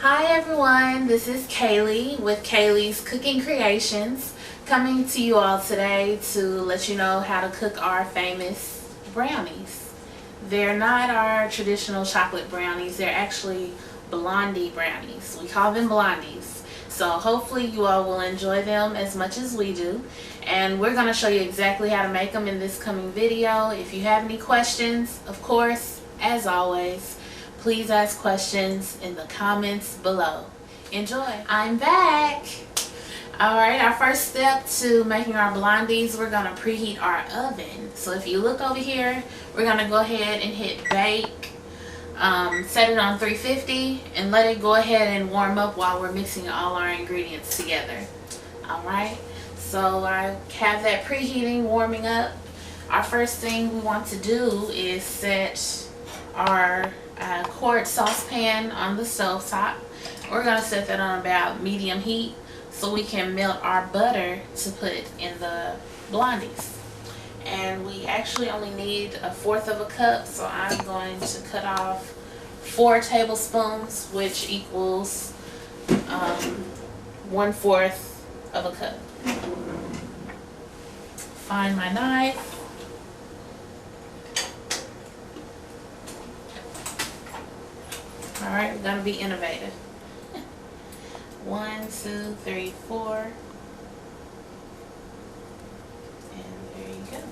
Hi everyone, this is Kaylee with Kaleighs Cooking Creations, coming to you all today to let you know how to cook our famous brownies. They're not our traditional chocolate brownies, they're actually Blondie Brownies. We call them Blondies. So hopefully you all will enjoy them as much as we do. And we're going to show you exactly how to make them in this coming video. If you have any questions, of course, as always, please ask questions in the comments below. Enjoy. I'm back. Alright, our first step to making our blondies, we're going to preheat our oven. So if you look over here, we're going to go ahead and hit bake. Set it on 350 and let it go ahead and warm up while we're mixing all our ingredients together. Alright, so I have that preheating, warming up. Our first thing we want to do is set our quart saucepan on the stove top. We're going to set that on about medium heat so we can melt our butter to put in the blondies. And we actually only need 1/4 of a cup, so I'm going to cut off 4 tablespoons, which equals 1/4 of a cup. Find my knife. Alright, we're going to be innovative. 1, 2, 3, 4. And there you go.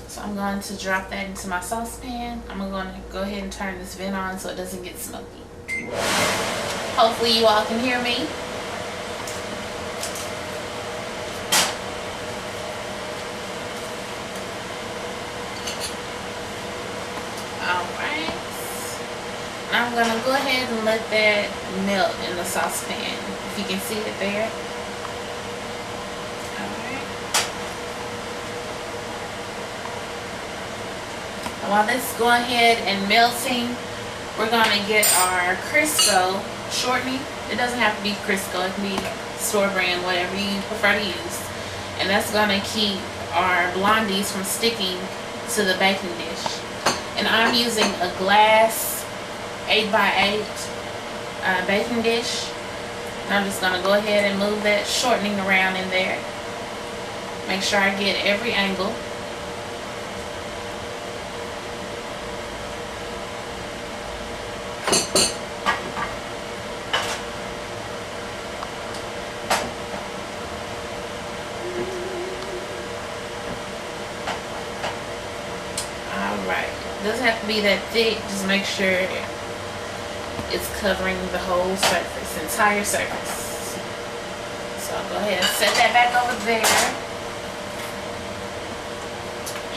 So I'm going to drop that into my saucepan. I'm going to go ahead and turn this vent on so it doesn't get smoky. Hopefully you all can hear me. Alright. I'm going to go ahead and let that melt in the saucepan. If you can see it there. While this is going ahead and melting, we're going to get our Crisco shortening. It doesn't have to be Crisco, it can be store brand, whatever you prefer to use. And that's going to keep our blondies from sticking to the baking dish. And I'm using a glass 8x8 baking dish. And I'm just going to go ahead and move that shortening around in there. Make sure I get every angle. It doesn't have to be that thick, just make sure it's covering the whole surface, entire surface. So I'll go ahead and set that back over there.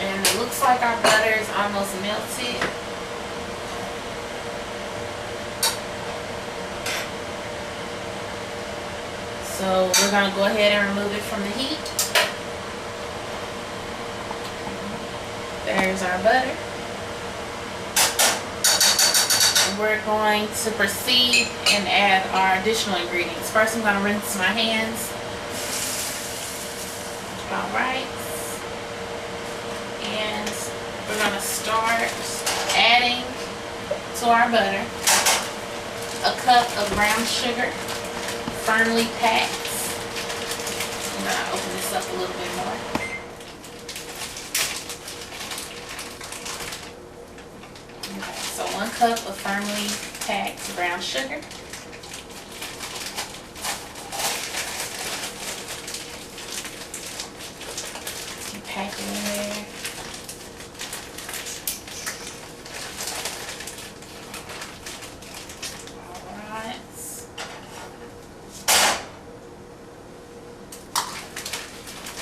And it looks like our butter is almost melted. So we're going to go ahead and remove it from the heat. There's our butter. We're going to proceed and add our additional ingredients. First, I'm going to rinse my hands. Alright. And we're going to start adding to our butter a cup of brown sugar, firmly packed. I'm going to open this up a little bit more. So 1 cup of firmly packed brown sugar. Pack it in there. Alright.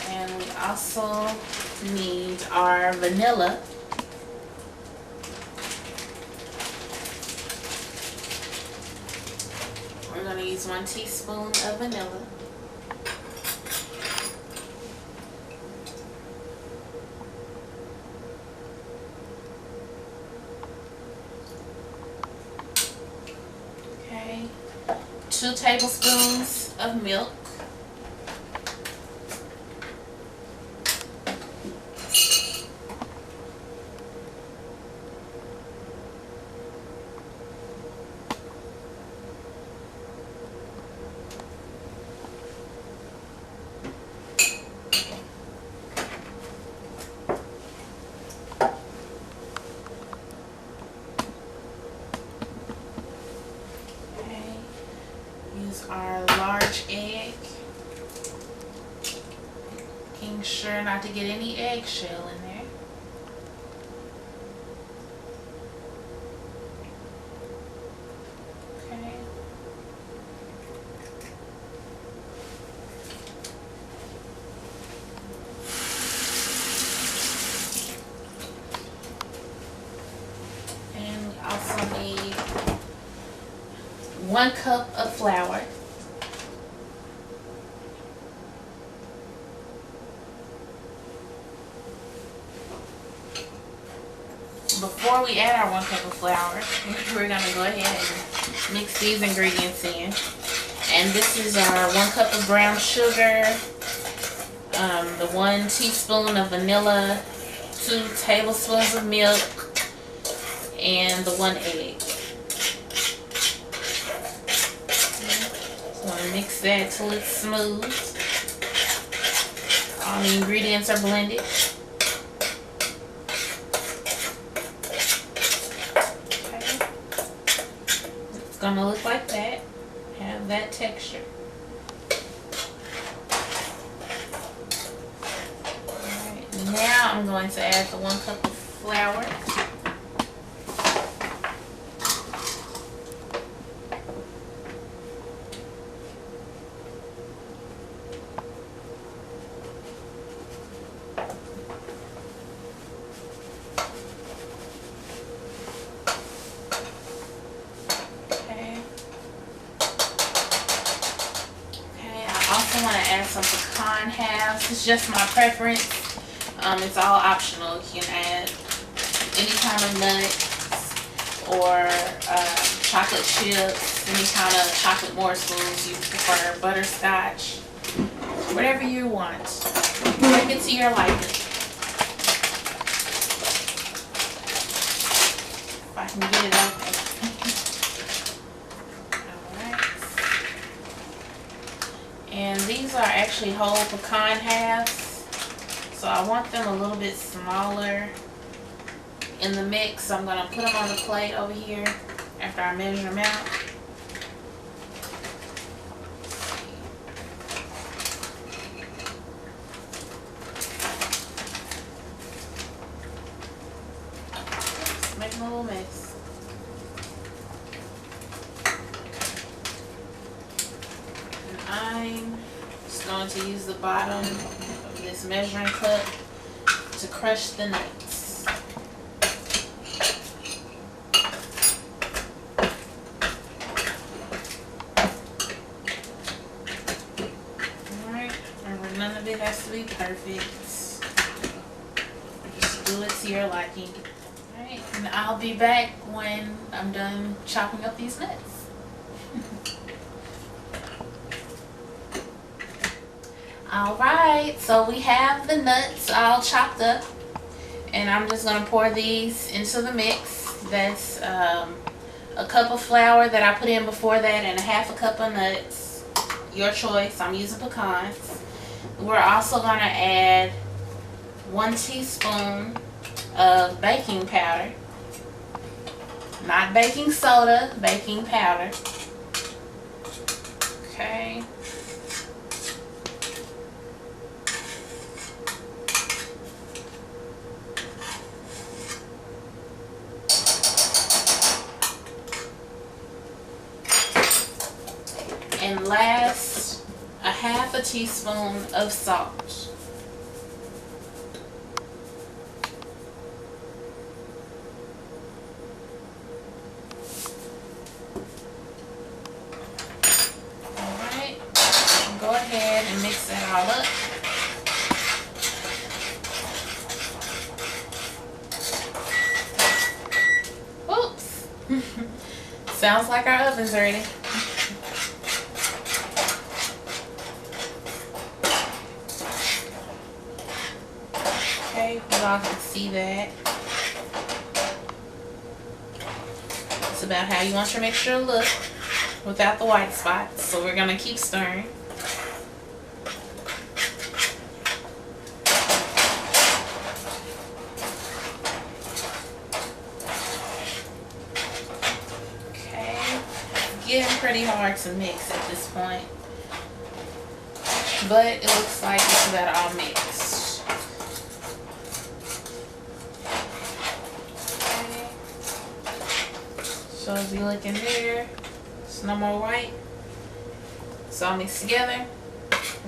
And we also need our vanilla. We're going to use 1 teaspoon of vanilla. Okay. 2 tablespoons of milk. not to get any eggshell in there. Okay. And we also need 1 cup of flour. Before we add our 1 cup of flour, we're going to go ahead and mix these ingredients in. And this is our 1 cup of brown sugar, the 1 teaspoon of vanilla, 2 tablespoons of milk, and the 1 egg. So I'm going to mix that till it's smooth. All the ingredients are blended. Gonna look like that, have that texture. Alright, now I'm going to add the 1 cup of flour. I want to add some pecan halves. It's just my preference. It's all optional. You can add any kind of nuts or chocolate chips, any kind of chocolate morsels you prefer, butterscotch, whatever you want. Make it to your liking. If I can get it open. And these are actually whole pecan halves, so I want them a little bit smaller in the mix. So I'm going to put them on the plate over here after I measure them out. Just making a little mess. I'm just going to use the bottom of this measuring cup to crush the nuts. Alright, remember none of it has to be perfect. Just do it to your liking. Alright, and I'll be back when I'm done chopping up these nuts. Alright, so we have the nuts all chopped up, and I'm just going to pour these into the mix. That's a cup of flour that I put in before that and a half a cup of nuts. Your choice. I'm using pecans. We're also going to add 1 teaspoon of baking powder. Not baking soda, baking powder. Okay. And last, a half a teaspoon of salt. Alright, go ahead and mix that all up. Oops. Sounds like our oven's ready. Okay, you all can see that. It's about how you want your mixture to look without the white spots. So we're going to keep stirring. Okay, getting pretty hard to mix at this point, but it looks like it's about all mixed. So as you look in there, it's no more white. It's all mixed together.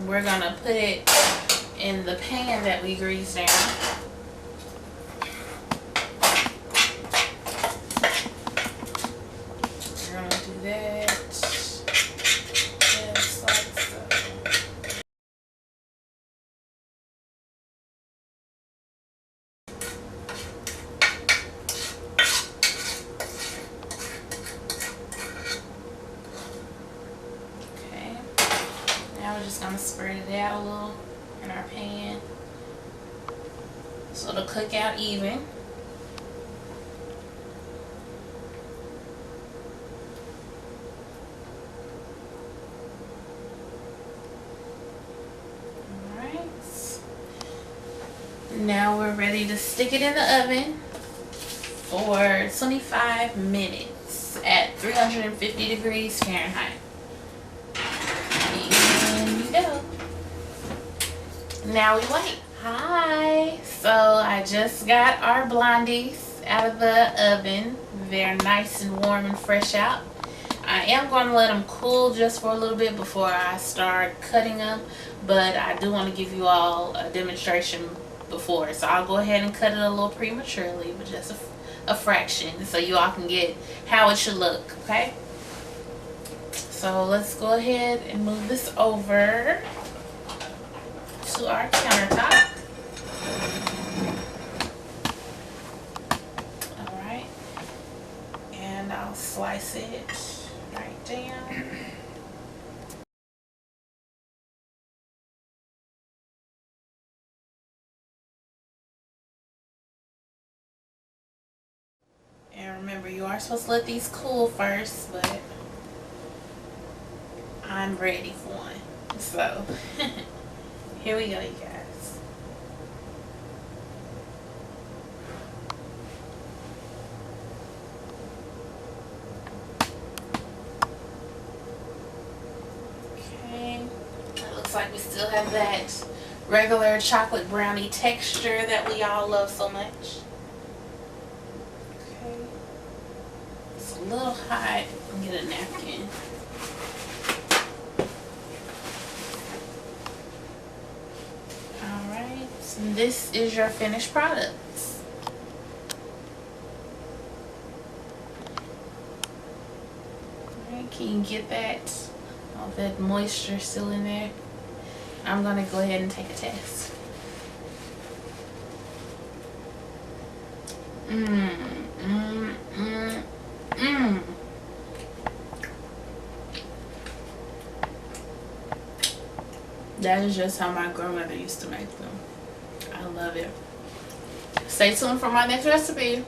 We're gonna put it in the pan that we greased down. We're gonna do that just like so. Okay. Now we're just gonna spread it out a little in our pan so it'll cook out even. Alright. Now we're ready to stick it in the oven for 25 minutes at 350 degrees Fahrenheit. And you go. Now we wait. Hi. So I just got our blondies out of the oven. They're nice and warm and fresh out. I am going to let them cool just for a little bit before I start cutting them, but I do want to give you all a demonstration before, so I'll go ahead and cut it a little prematurely, but just a fraction, so you all can get how it should look. Okay, so let's go ahead and move this over to our countertop. Alright, and I'll slice it right down. And remember, you are supposed to let these cool first, but I'm ready for one. So here we go, you guys. Okay, it looks like we still have that regular chocolate brownie texture that we all love so much. Okay, it's a little hot. Get a napkin. Alright, so this is your finished product. Alright, can you get that? All that moisture still in there. I'm gonna go ahead and take a test. That is just how my grandmother used to make them. I love it. Stay tuned for my next recipe.